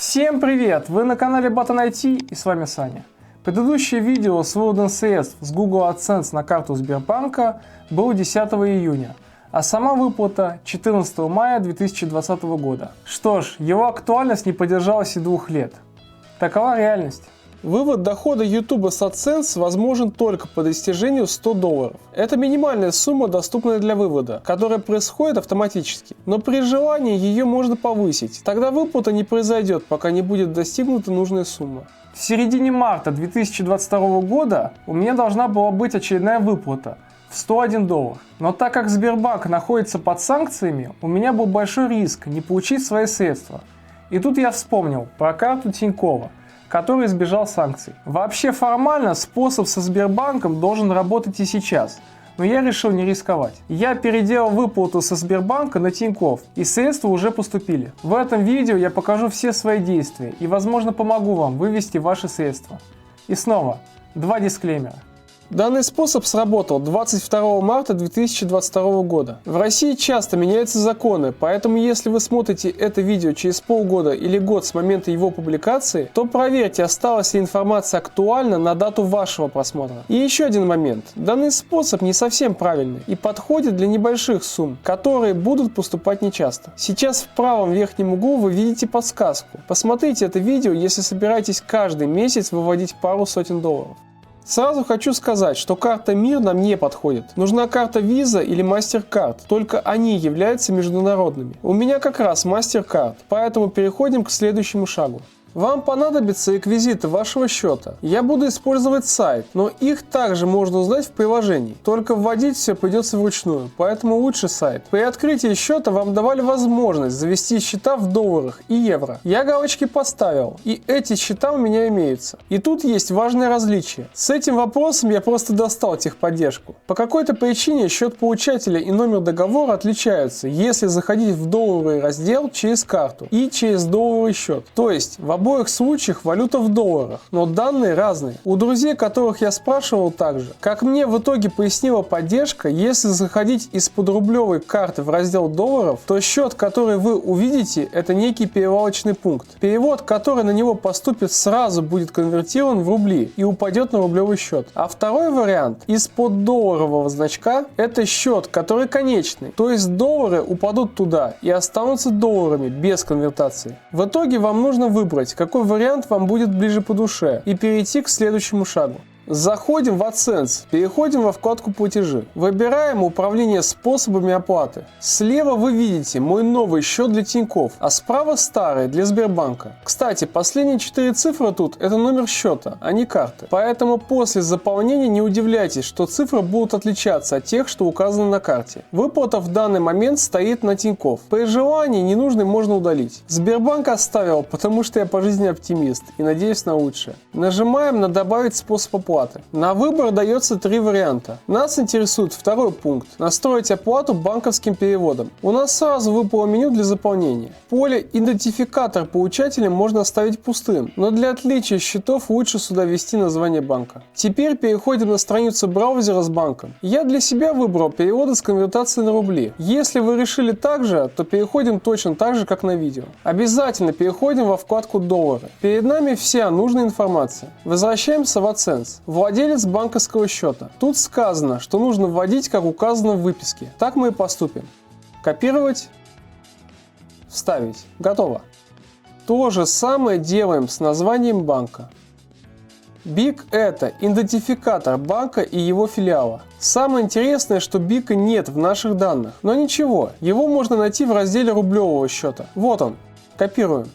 Всем привет! Вы на канале Button IT и с вами Саня. Предыдущее видео с выводом средств с Google AdSense на карту Сбербанка было 10 июня, а сама выплата 14 мая 2020 года. Что ж, его актуальность не поддержалась и 2 лет. Такова реальность. Вывод дохода YouTube с AdSense возможен только по достижению $100. Это минимальная сумма, доступная для вывода, которая происходит автоматически. Но при желании ее можно повысить. Тогда выплата не произойдет, пока не будет достигнута нужная сумма. В середине марта 2022 года у меня должна была быть очередная выплата в $101. Но так как Сбербанк находится под санкциями, у меня был большой риск не получить свои средства. И тут я вспомнил про карту Тинькова, который избежал санкций. Вообще формально способ со Сбербанком должен работать и сейчас, но я решил не рисковать. Я переделал выплату со Сбербанка на Тинькофф, и средства уже поступили. В этом видео я покажу все свои действия и, возможно, помогу вам вывести ваши средства. И снова, 2 дисклеймера. Данный способ сработал 22 марта 2022 года. В России часто меняются законы, поэтому если вы смотрите это видео через полгода или год с момента его публикации, то проверьте, осталась ли информация актуальна на дату вашего просмотра. И еще один момент. Данный способ не совсем правильный и подходит для небольших сумм, которые будут поступать нечасто. Сейчас в правом верхнем углу вы видите подсказку. Посмотрите это видео, если собираетесь каждый месяц выводить пару сотен долларов. Сразу хочу сказать, что карта МИР нам не подходит. Нужна карта Visa или MasterCard, только они являются международными. У меня как раз MasterCard, поэтому переходим к следующему шагу. Вам понадобятся реквизиты вашего счета. Я буду использовать сайт, но их также можно узнать в приложении. Только вводить все придется вручную, поэтому лучше сайт. При открытии счета вам давали возможность завести счета в долларах и евро. Я галочки поставил, и эти счета у меня имеются. И тут есть важное различие. С этим вопросом я просто достал техподдержку. По какой-то причине счет получателя и номер договора отличаются, если заходить в долларовый раздел через карту и через долларовый счет. То есть в обоих случаях валюта в долларах, но данные разные. У друзей, которых я спрашивал, также. Как мне в итоге пояснила поддержка, если заходить из-под рублевой карты в раздел долларов, то счет, который вы увидите, это некий перевалочный пункт. Перевод, который на него поступит, сразу будет конвертирован в рубли и упадет на рублевый счет. А второй вариант, из-под долларового значка, это счет, который конечный, то есть доллары упадут туда и останутся долларами без конвертации. В итоге вам нужно выбрать, какой вариант вам будет ближе по душе, и перейти к следующему шагу. Заходим в AdSense, переходим во вкладку «Платежи». Выбираем «Управление способами оплаты». Слева вы видите мой новый счет для Тинькофф, а справа старый для Сбербанка. Кстати, последние 4 цифры тут – это номер счета, а не карты. Поэтому после заполнения не удивляйтесь, что цифры будут отличаться от тех, что указаны на карте. Выплата в данный момент стоит на Тинькофф. При желании ненужный можно удалить. Сбербанк оставил, потому что я по жизни оптимист и надеюсь на лучшее. Нажимаем на «Добавить способ оплаты». На выбор дается 3 варианта. Нас интересует второй пункт – настроить оплату банковским переводом. У нас сразу выпало меню для заполнения. Поле «Идентификатор получателя» можно оставить пустым, но для отличия счетов лучше сюда ввести название банка. Теперь переходим на страницу браузера с банком. Я для себя выбрал переводы с конвертацией на рубли. Если вы решили так же, то переходим точно так же, как на видео. Обязательно переходим во вкладку «Доллары». Перед нами вся нужная информация. Возвращаемся в AdSense. Владелец банковского счета. Тут сказано, что нужно вводить, как указано в выписке. Так мы и поступим. Копировать. Вставить. Готово. То же самое делаем с названием банка. БИК – это идентификатор банка и его филиала. Самое интересное, что БИКа нет в наших данных. Но ничего, его можно найти в разделе рублевого счета. Вот он. Копируем.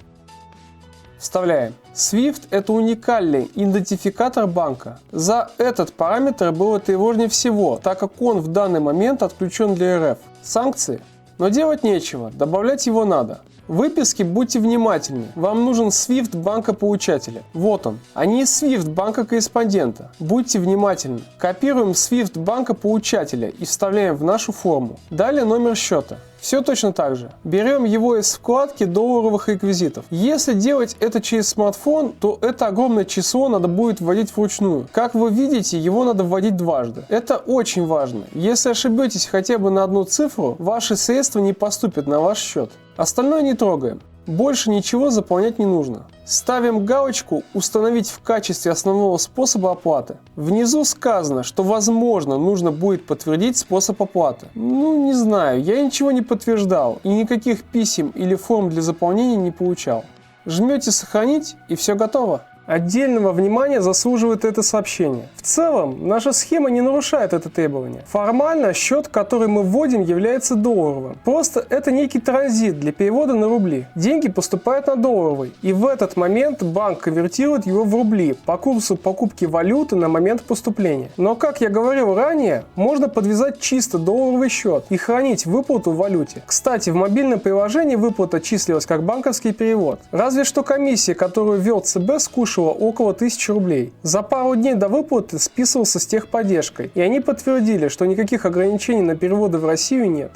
Вставляем. SWIFT – это уникальный идентификатор банка. За этот параметр было тревожнее всего, так как он в данный момент отключен для РФ. Санкции? Но делать нечего, добавлять его надо. В выписке будьте внимательны, вам нужен SWIFT банка-получателя. Вот он, а не SWIFT банка-корреспондента. Будьте внимательны. Копируем SWIFT банка-получателя и вставляем в нашу форму. Далее номер счета. Все точно так же. Берем его из вкладки долларовых реквизитов. Если делать это через смартфон, то это огромное число надо будет вводить вручную. Как вы видите, его надо вводить дважды. Это очень важно. Если ошибетесь хотя бы на одну цифру, ваши средства не поступят на ваш счет. Остальное не трогаем. Больше ничего заполнять не нужно. Ставим галочку «Установить в качестве основного способа оплаты». Внизу сказано, что возможно нужно будет подтвердить способ оплаты. Ну не знаю, я ничего не подтверждал и никаких писем или форм для заполнения не получал. Жмете «Сохранить» и все готово. Отдельного внимания заслуживает это сообщение. В целом, наша схема не нарушает это требование. Формально счет, который мы вводим, является долларовым. Просто это некий транзит для перевода на рубли. Деньги поступают на долларовый, и в этот момент банк конвертирует его в рубли по курсу покупки валюты на момент поступления. Но, как я говорил ранее, можно подвязать чисто долларовый счет и хранить выплату в валюте. Кстати, в мобильном приложении выплата числилась как банковский перевод. Разве что комиссия, которую ввел ЦБ, скушала около 1000 рублей. За пару дней до выплаты списывался с техподдержкой, и они подтвердили, что никаких ограничений на переводы в Россию нет.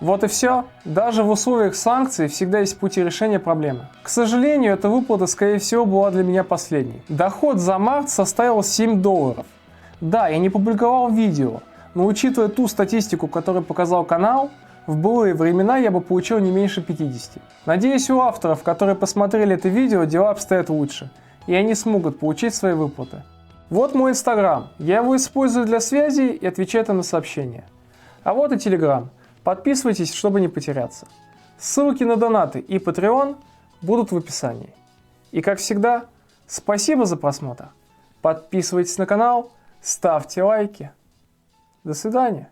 Вот и все. Даже в условиях санкций всегда есть пути решения проблемы. К сожалению, эта выплата, скорее всего, была для меня последней. Доход за март составил $7. Да, я не публиковал видео, но учитывая ту статистику, которую показал канал, в былые времена я бы получил не меньше 50. Надеюсь, у авторов, которые посмотрели это видео, дела обстоят лучше, и они смогут получить свои выплаты. Вот мой инстаграм, я его использую для связи и отвечаю на сообщения. А вот и телеграм, подписывайтесь, чтобы не потеряться. Ссылки на донаты и Patreon будут в описании. И как всегда, спасибо за просмотр. Подписывайтесь на канал, ставьте лайки. До свидания.